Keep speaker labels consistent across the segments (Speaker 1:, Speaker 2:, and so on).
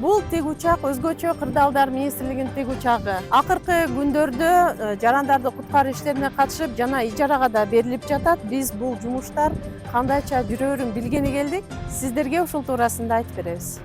Speaker 1: Бул тиг учак өзгөчө кырдаалдар министрлигинин тиг учагы. Акыркы күндөрдө жарандарды куткаруу иштерине катышып жана ижарага да берилип жатат. Биз бул жумуштар кандайча жүрөөрүн билгени келдик. Сиздерге ушул туурасында айтып беребиз.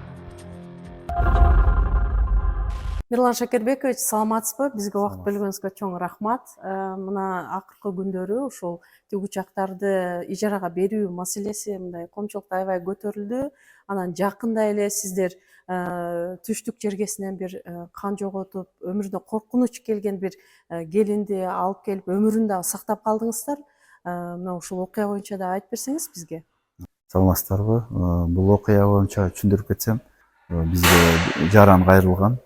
Speaker 1: Мирлан Шакербекович, саламатсызбы? Бизге убакыт бөлгөнүңүзгө чоң рахмат. Мына акыркы күндөрү ушул тиг учактарды ижарага берүү маселеси мындай коомчулукта аябай көтөрүлдү. Анан жакында эле сиздер түштүк жергесинен бир кан жоготуп, өмүрүнө коркунуч келген бир келинди алып келип, өмүрүн дагы сактап калдыңыздар. Мына ушул окуя боюнча да айтып берсеңиз бизге.
Speaker 2: Саламатсыздарбы? Бул окуя боюнча түшүндүрүп кетсем, бизге жаран кайрылган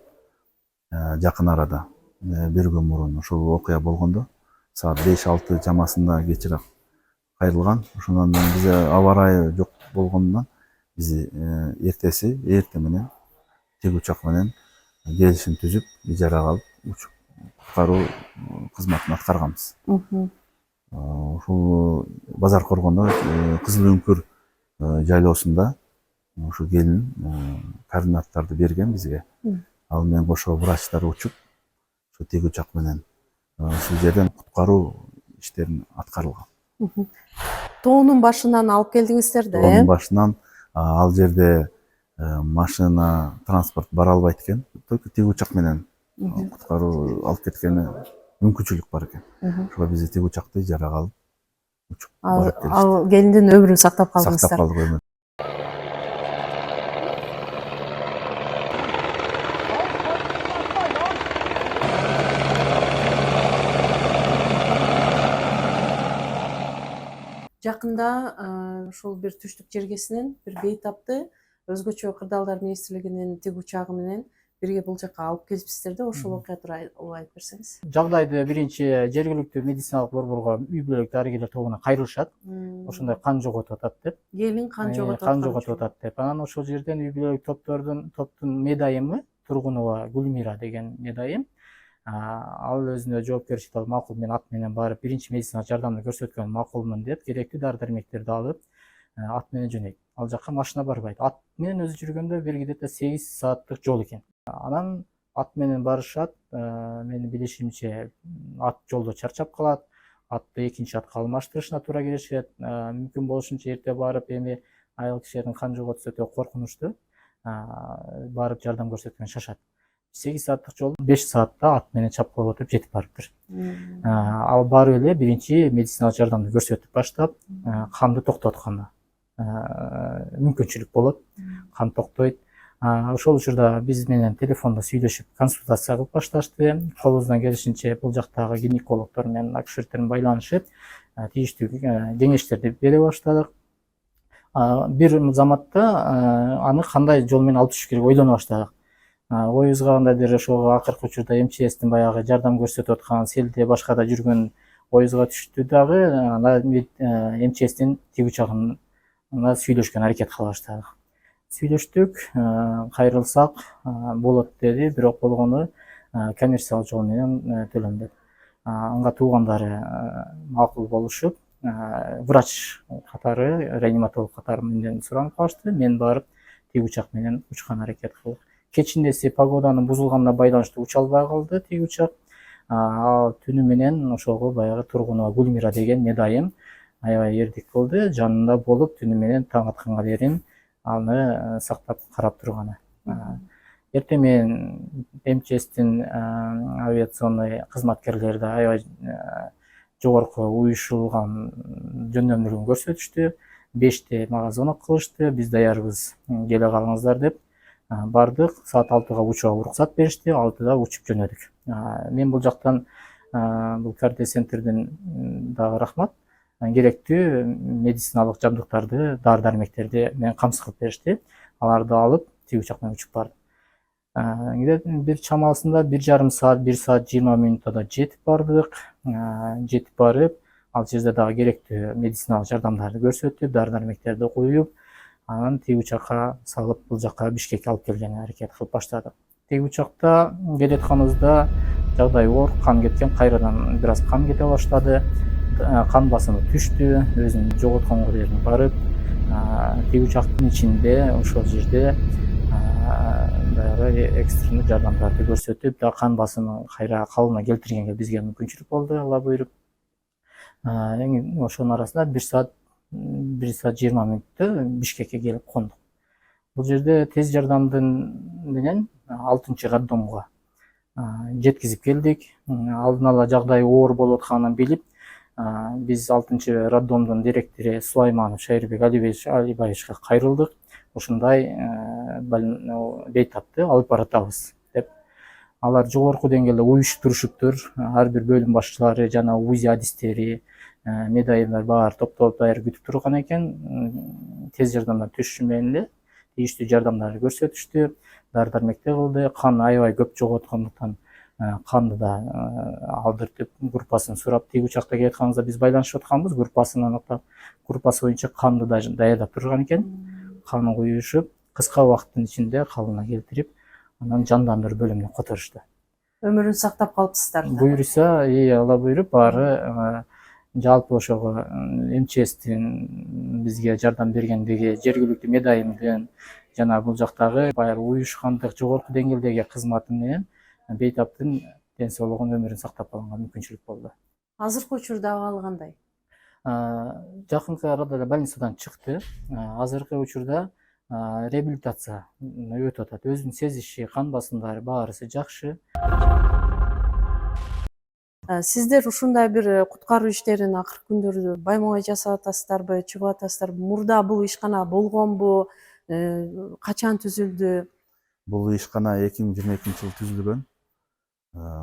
Speaker 2: жакын арада бир күн мурун ушул окуя болгондо саат 5-6 чамасында кечирээк кайрылган. Ошондон бизе аба ырайы жок болгондон биз эрте менен тиг учак менен келишим түзүп ижарага алып куткаруу кызматын аткарганбыз. Ушул Базар Коргондо Кызыл Үңкүр жайлоосунда ушу келин координаттарды берген бизге. Ал менен кошо врачтар учуп, ушу тиг учак менен ушул жерден куткаруу иштерин аткарылган.
Speaker 1: Тоонун башынан алып келдиңиздер да,
Speaker 2: Тоонун башынан ал жерде машина, транспорт бара албайт экен. Только тиг учак менен куткаруу алып кеткени мүмкүнчүлүк бар экен. Ошого биз тиг учакты ижарага алып учуп барып келиштик.
Speaker 1: Ал келиндин өмүрүн сактап калдыңыздар.
Speaker 2: Сактап калдык өмүрүн.
Speaker 1: Жакында ушул бир түштүк жергесинен бир бейтапты өзгөчө кырдаалдар министрлигинин тиг учагы менен бирге бул жака алып келипсиздер да, ошол окуя тууралуу айтып берсеңиз.
Speaker 3: Жагдайды биринчи жергиликтүү медициналык борборго үй бүлөк дарыгерлер тобуна кайрылышат. Ошондой кан жоготуп атат деп.
Speaker 1: Келин кан жоготуп
Speaker 3: атат деп. Анан ошол жерден үй бүлөк топтун медайымы Тургунова Гүлмира деген медайым ал өзүнө жоопкерчиликти алып, макул мен ат менен барып биринчи медициналык жардамды көрсөткөн макулмун деп керектүү дары дармектерди алып ат менен жөнөйт. Ал жака машина барбайт. Ат менен өзү жүргөндө бир где-то 8 сааттык жол экен. Анан ат менен барышат. Менин билишимче ат жолдо чарчап калат. Атты экинчи атка алмаштырышына туура келишет. Мүмкүн болушунча эрте барып, эми айыл кишилердин кан жоготушу өтө коркунучтуу. Барып жардам көрсөткөнгө шашат. 8 сааттык жол 5 саатта ат менен чапкылап отуруп жетип барыптыр. Ал барып эле биринчи медициналык жардамды көрсөтүп баштап, канды токтотконго мүмкүнчүлүк болот. Кан токтойт. Ошол учурда биз менен телефондо сүйлөшүп, консультация кылып башташты. Колубуздан келишинче бул жактагы гинекологдор менен акушерлер байланышып, тийиштүү кеңештерди бере баштадык. Бир заматта аны кандай жол менен алып түшүш керек ойлоно баштадык. Оюбузга кандайдыр ошого акыркы учурда МЧСтин баягы жардам көрсөтүп аткан, селде башкада жүргөн оюбузга түштү дагы. МЧСтин тиг учагына сүйлөшкөнгө аракет кыла баштадык. Сүйлөштүк, кайрылсак болот деди, бирок болгону коммерциялык жол менен төлөм деп. Анга туугандары макул болушуп, врач катары, реаниматолог катары менден суранып калышты. Мен барып тиг учак менен учкан аракет кылдык. Кечинеси погоданын бузулганына байланыштуу уча албай калды тиг учак. Түнү менен ошого баягы Тургунова Гүлмира деген медайым аябай эрдик кылды. Жанында болуп, түнү менен таң атканга чейин аны сактап карап турганы. Эртең менен МЧСтин авиационный кызматкерлери да аябай жогорку уюшулган жөндөмдүүлүгүн көрсөтүштү. 5те мага звонок кылышты, биз даярбыз, келе калыңыздар деп. Бардык, саат 6-га учууга уруксат беришти, 6-да учуп жөнөдүк. Мен бул жактан бул кардиоцентрден дагы рахмат. Керектүү медициналык жабдыктарды, дары дармектерди менен камсыз кылып беришти. Аларды алып, тиг учак менен учуп бардым. Бир чамасында 1,5 саат, 1 саат 20 мүнөттө жетип бардык. Жетип барып, ал жерде дагы керектүү медициналык жардамдарды көрсөтүп, дары дармектерди коюп, анан тиг учакка салып, бул жакка Бишкекке алып келгенге аракет кылып баштадык. Тиг учакта келе атканыбызда жагдай оор, кан кеткен, кайрадан бир аз кан кете баштады. Кан басымы түштү, өзүн жоготконго чейин барып, тиг учактын ичинде ошол жерде баягы экстренный жардамдарды көрсөтүп, кан басымын кайра калыбына келтиргенге бизге мүмкүнчүлүк болду, Алла буйруп. Эми ошонун арасында 1 саат 20 мүнөттө Бишкекке келип кондук. Бул жерде тез жардамдын менен 6 роддомго жеткизип келдик. Алдын ала жагдай оор болуп атканын билип, биз 6 роддомдун директору Сулайманов Шайырбек Алибаевичке кайрылдык. Ушундай бейтапты алып баратабыз деп. Алар жогорку деңгээлде уюштурушуптур. Ар бир бөлүм башчылары жана УЗИ адистери, медайымдар баары топтолуп даяр күтүп турган экен. Тез жардамдар түшүшү менен эле тийиштүү жардамдарды көрсөтүштү. Дары-дармектер кылды. Кан аябай көп жоготкондуктан канды да алдыртып, группасын сурап, тиги учакта келатканыңызда биз байланышып атканбыз, группасын аныктап, группасы боюнча канды да даярдап турган экен. Каны куюшуп, кыска убакыттын ичинде калыбына келтирип, анан жандандыруу бөлүмүнө которушту.
Speaker 1: Өмүрүн сактап калыпсыздар.
Speaker 3: Буюрса, Алла буйруп, баары жалпы ошого МЧСтин бизге жардам бергендиги, жергиликтүү медайымдын жана бул жактагы баягы уюшкандык жогорку деңгээлдеги кызматы менен бейтаптын ден соолугун, өмүрүн сактап калганга мүмкүнчүлүк болду.
Speaker 1: Азыркы учурда абалы кандай?
Speaker 3: Жакынкы арада эле больницадан чыкты. Азыркы учурда реабилитация өтүп атат. Өзүнүн сезиши, кан басымдары баарысы жакшы.
Speaker 1: Сиздер ушундай бир куткаруу иштерин акыркы күндөрдө баймабай жасап атасыздарбы, чыгып атасыздарбы? Мурда бул ишкана болгонбу? Качан түзүлдү?
Speaker 2: Бул ишкана 2022-жылы түзүлгөн.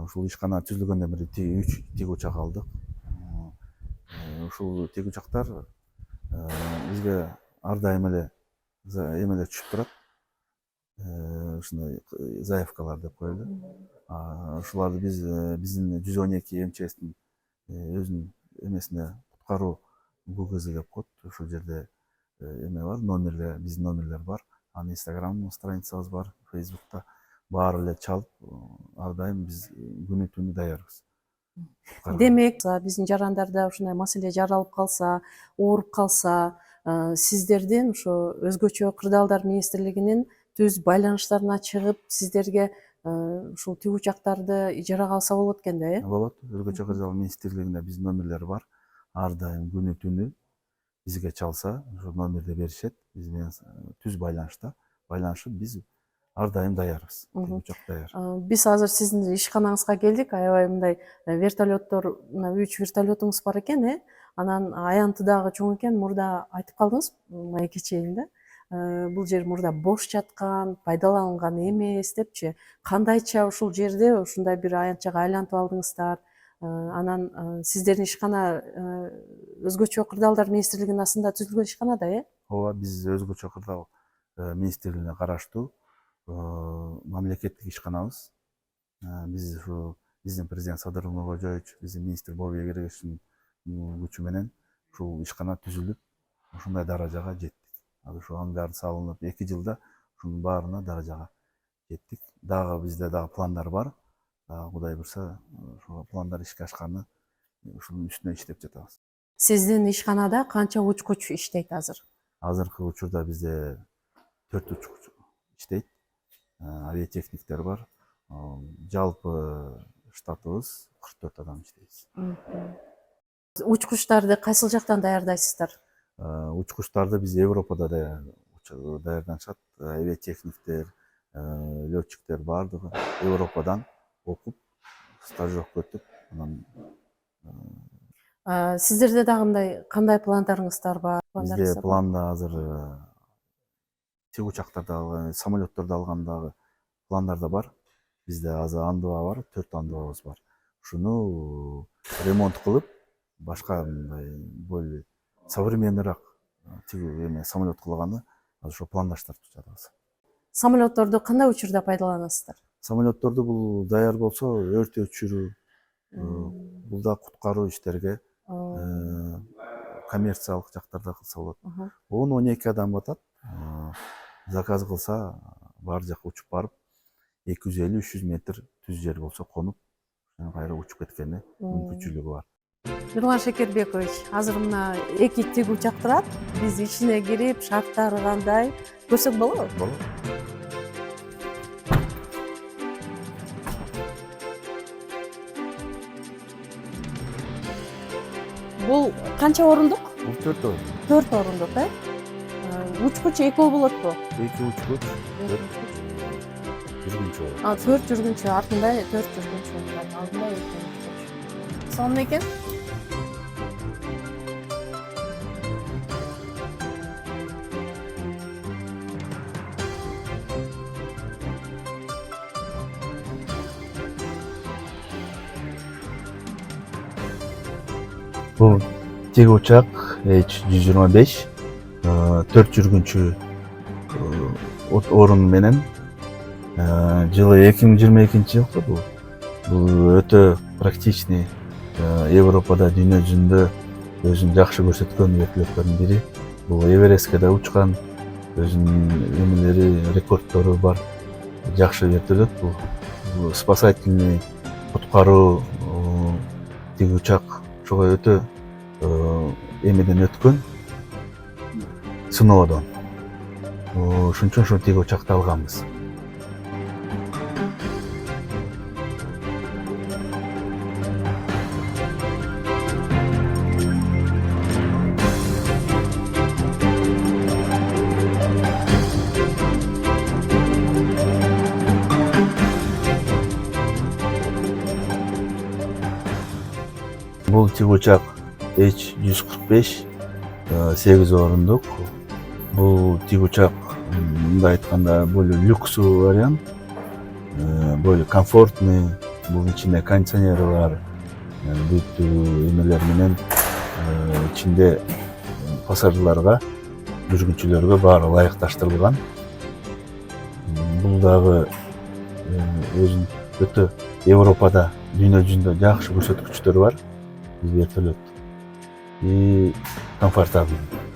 Speaker 2: Ушул ишкана түзүлгөндөн бери 3 тиг учак алдык. Ушул тиг учактар бизге ар дайым эле эмелер түшүп турат. Ушундай заявкалар деп коелу. Ушуларды биздин 112 МЧСтин өзүнүн эмесине куткаруу ГУКЗ деп коет. Ошол жерде эме бар, номерлер, биздин номерлер бар. Анын Instagram страницабыз бар, Facebook'та баары эле чалып, ар дайым биз күнү түнү даярбыз.
Speaker 1: Демек, биздин жарандарда ушундай маселе жаралып калса, ооруп калса, сиздердин ошо өзгөчө кырдаалдар министрлигинин түз байланыштарына чыгып, сиздерге ушул тиг учактарды ижарага алса болот экен да, э?
Speaker 2: Болот. Өзгөчө кырдаал министрлигинде биздин номерлер бар. Ар дайым күнү түнү бизге чалса, ошол номерди беришет. Биз менен түз байланышта, байланышып биз ар дайым даярбыз. Тиг учак даяр.
Speaker 1: Биз азыр сиздин ишканаңызга келдик. Аябай мындай вертолеттор, 3 вертолетуңуз бар экен, э? Анан аянты дагы чоң экен. Мурда айтып калдыңыз, мына кечээин да. Бул жер мурда бош жаткан, пайдаланган эмес депчи. Кандайча ушул жерде ушундай бир аянтчага айлантып алдыңыздар? Анан сиздердин ишкана өзгөчө кырдаалдар министрлигинин астында түзүлгөн ишкана да, э?
Speaker 2: Ооба, биз өзгөчө кырдаал министрлигине караштуу мамлекеттик ишканабыз. Биз ушу биздин президент Садыр Нуркожоевич, биздин министр Болбек Эргешовдун күчү менен ушул ишкана түзүлүп, ушундай даражага жеттик. Азыр ушул аңгар салынып 2 жылда ушунун баарына даражага жеттик. Дагы бизде дагы пландар бар. Кудай буйрса, ошол пландар ишке ашканы ушунун үстүнө иштеп жатабыз.
Speaker 1: Сиздин ишканада канча учкуч иштейт азыр?
Speaker 2: Азыркы учурда бизде 4 учкуч иштейт. Авиатехниктер бар. Жалпы штатыбыз 44 адам иштейбиз.
Speaker 1: Учкучтарды кайсыл жактан даярдайсыздар?
Speaker 2: Учкучтарды биз Европада даярданышат. Авиатехниктер, летчиктер баардыгы Европадан окуп, стажировка өтүп, анан
Speaker 1: Сиздерде дагы мындай кандай пландарыңыздар бар?
Speaker 2: бизде планда азыр тиг учактарды, самолетторду алгандагы пландар да бар. Бизде азыр андыба бар, 4 андыбабыз бар. Ушуну ремонт кылып, башка мындай более современныйраак самолет кылганы азыр ошо пландаштырып жатабыз.
Speaker 1: Самолетторду кандай учурда пайдаланасыздар?
Speaker 2: Самолетторду бул даяр болсо өрт өчүрүү, бул да куткаруу иштерге, коммерциялык жактарда кылса болот. 10-12 адам батат. Заказ кылса, бар жака учуп барып, 250-300 метр түз жер болсо конуп, кайра учуп кеткени мүмкүнчүлүгү бар.
Speaker 1: Мирлан Шекербекович, азыр мына 2 тиг учак турат. Биз ичине кирип, шарттары кандай көрсөк болобу?
Speaker 2: Болот.
Speaker 1: Бул канча орундук?
Speaker 2: Бул 4 орун.
Speaker 1: 4 орундук, Учкуч экөө болотпу?
Speaker 2: 2 учкуч, 4 жүргүнчү орун.
Speaker 1: 4 жүргүнчү, артында 4 жүргүнчү отурат, алдында 2 жүргүнчү. Сонун экен.
Speaker 2: Бул тик учак H-125, 4 жүргүнчү орун менен жылы 2022 жылкы бул. Бул өтө практичный, Европада, дүйнө жүзүндө өзүн жакшы көрсөткөн вертолеттөрдун бири. Бул Эверестке да учкан, өзүнүн эмелери, рекордтору бар. Жакшы вертолет бул. Бул спасательный, куткаруу тик учак ошого өтө эмеден өткөн, сыноодон. Ошон үчүн тик учакты алганбыз. Бул тик учак H-145, 8 орундук. Бул тик учак, мындай айтканда, более люксу вариант, более комфортный. Бул ичинде кондиционери бар, бүттүү эмелер менен, ичинде пассажирларга, жүргүнчүлөргө баары ылайыкташтырылган. Бул дагы өзүн өтө Европада, дүйнө жүзүндө жакшы көрсөткүчтөрү бар. Вертолет и комфортабельный.